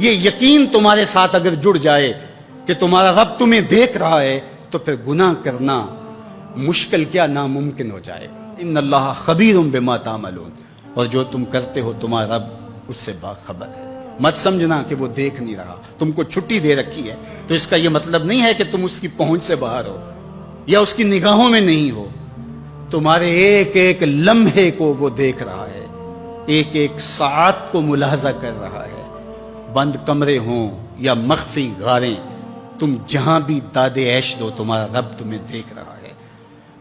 یہ یقین تمہارے ساتھ اگر جڑ جائے کہ تمہارا رب تمہیں دیکھ رہا ہے تو پھر گناہ کرنا مشکل کیا ناممکن ہو جائے گا۔ ان اللہ خبیر بما تعملون، اور جو تم کرتے ہو تمہارا رب اس سے باخبر ہے۔ مت سمجھنا کہ وہ دیکھ نہیں رہا، تم کو چھٹی دے رکھی ہے تو اس کا یہ مطلب نہیں ہے کہ تم اس کی پہنچ سے باہر ہو یا اس کی نگاہوں میں نہیں ہو۔ تمہارے ایک ایک لمحے کو وہ دیکھ رہا ہے، ایک ایک ساعت کو ملاحظہ کر رہا ہے۔ بند کمرے ہوں یا مخفی غاریں، تم جہاں بھی داد عیش دو تمہارا رب تمہیں دیکھ رہا ہے۔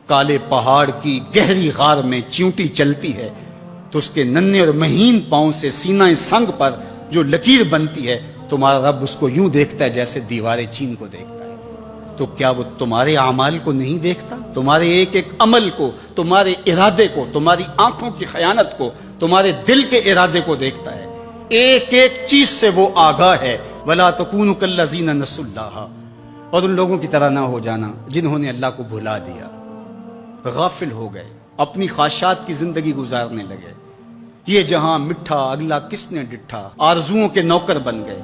کالے پہاڑ کی گہری غار میں چیونٹی چلتی ہے تو اس کے ننھے اور مہین پاؤں سے سینہ سنگ پر جو لکیر بنتی ہے تمہارا رب اس کو یوں دیکھتا ہے جیسے دیوار چین کو دیکھتا ہے۔ تو کیا وہ تمہارے اعمال کو نہیں دیکھتا؟ تمہارے ایک ایک عمل کو، تمہارے ارادے کو، تمہاری آنکھوں کی خیانت کو، تمہارے دل کے ارادے کو دیکھتا ہے۔ ایک ایک چیز سے وہ آگاہ ہے۔ وَلَا تَكُونُوا كَالَّذِينَ نَسُوا اللَّهَ، اور ان لوگوں کی طرح نہ ہو جانا جنہوں نے اللہ کو بھلا دیا، غافل ہو گئے، اپنی خواہشات کی زندگی گزارنے لگے۔ یہ جہاں مٹھا اگلا کس نے ڈٹھا، آرزوؤں کے نوکر بن گئے۔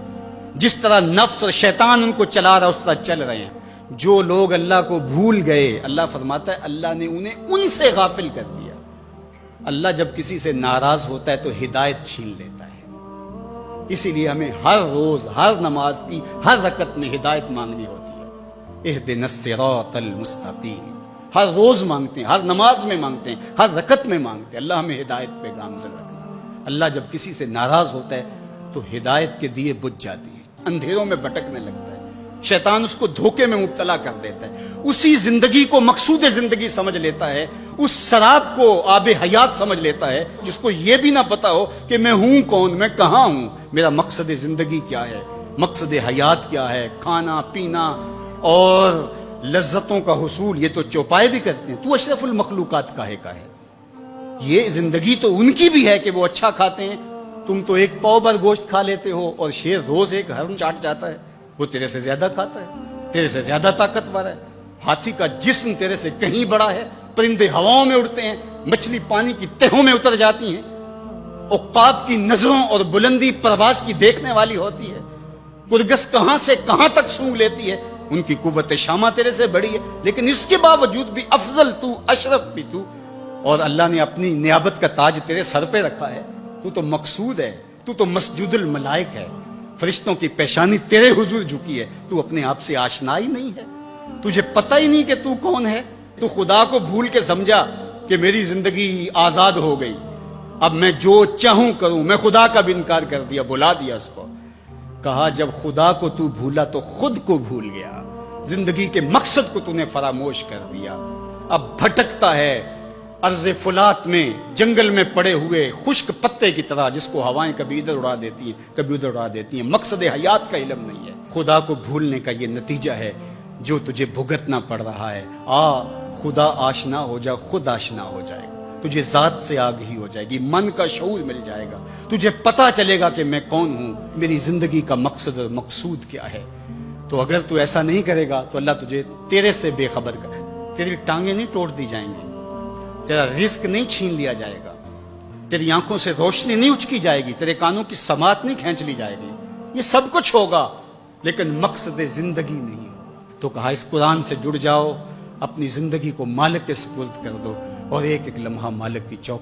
جس طرح نفس اور شیطان ان کو چلا رہا اس طرح چل رہے ہیں۔ جو لوگ اللہ کو بھول گئے، اللہ فرماتا ہے اللہ نے انہیں ان سے غافل کر دیا۔ اللہ جب کسی سے ناراض ہوتا ہے تو ہدایت چھین لیتا ہے۔ اسی لیے ہمیں ہر روز ہر نماز کی ہر رکعت میں ہدایت مانگنی ہوتی ہے۔ اہدنا الصراط المستقیم، ہر روز مانگتے ہیں، ہر نماز میں مانگتے ہیں، ہر رکعت میں مانگتے ہیں اللہ ہمیں ہدایت پہ گامزن رکھنا۔ اللہ جب کسی سے ناراض ہوتا ہے تو ہدایت کے دیے بجھ جاتے ہیں، اندھیروں میں بھٹکنے لگتا ہے، شیطان اس کو دھوکے میں مبتلا کر دیتا ہے، اسی زندگی کو مقصود زندگی سمجھ لیتا ہے، اس شراب کو آب حیات سمجھ لیتا ہے جس کو یہ بھی نہ پتا ہو کہ میں ہوں کون، میں کہاں ہوں، میرا مقصد زندگی کیا ہے، مقصد حیات کیا ہے۔ کھانا پینا اور لذتوں کا حصول یہ تو چوپائے بھی کرتے ہیں، تو اشرف المخلوقات کاہے کا ہے۔ یہ زندگی تو ان کی بھی ہے کہ وہ اچھا کھاتے ہیں، تم تو ایک پاؤ بھر گوشت کھا لیتے ہو اور شیر روز ایک ہرن چاٹ جاتا ہے، وہ تیرے سے زیادہ کھاتا ہے، تیرے سے زیادہ طاقتور ہے۔ ہاتھی کا جسم تیرے سے کہیں بڑا ہے، پرندے ہواؤں میں اڑتے ہیں، مچھلی پانی کی تہوں میں اتر جاتی ہیں، عقاب کی نظروں اور بلندی پرواز کی دیکھنے والی ہوتی ہے، کرگس کہاں سے کہاں تک سونگ لیتی ہے، ان کی قوت شامہ تیرے سے بڑی ہے، لیکن اس کے باوجود بھی افضل تو، اشرف بھی تو، اور اللہ نے اپنی نیابت کا تاج تیرے سر پہ رکھا ہے۔ تو تو مقصود ہے، تو تو مسجود الملائک ہے، فرشتوں کی پیشانی تیرے حضور جھکی ہے، تو اپنے آپ سے آشنا ہی نہیں ہے، تجھے پتہ ہی نہیں کہ تو کون ہے۔ تو خدا کو بھول کے سمجھا کہ میری زندگی آزاد ہو گئی، اب میں جو چاہوں کروں، میں خدا کا بھی انکار کر دیا، بھلا دیا اس کو۔ کہا جب خدا کو تو بھولا تو خود کو بھول گیا، زندگی کے مقصد کو تو نے فراموش کر دیا۔ اب بھٹکتا ہے ارض فلات میں، جنگل میں پڑے ہوئے خشک پتے کی طرح جس کو ہوائیں کبھی ادھر اڑا دیتی ہیں کبھی ادھر اڑا دیتی ہیں۔ مقصد حیات کا علم نہیں ہے۔ خدا کو بھولنے کا یہ نتیجہ ہے جو تجھے بھگتنا پڑ رہا ہے۔ خدا آشنا ہو جا، خود آشنا ہو جائے گا، تجھے ذات سے آگہی ہو جائے گی، من کا شعور مل جائے گا، تجھے پتا چلے گا کہ میں کون ہوں، میری زندگی کا مقصد اور مقصود کیا ہے۔ تو اگر تو ایسا نہیں کرے گا تو اللہ تجھے تیرے سے بے خبر کر، تیری ٹانگیں نہیں توڑ دی جائیں گی، تیرا رزق نہیں چھین لیا جائے گا، تیری آنکھوں سے روشنی نہیں اچکی جائے گی، تیرے کانوں کی سماعت نہیں کھینچ لی جائے گی، یہ سب کچھ ہوگا لیکن مقصد زندگی نہیں۔ تو کہا اس قرآن سے جڑ جاؤ، اپنی زندگی کو مالک کے سپرد کر دو اور ایک ایک لمحہ مالک کی چوک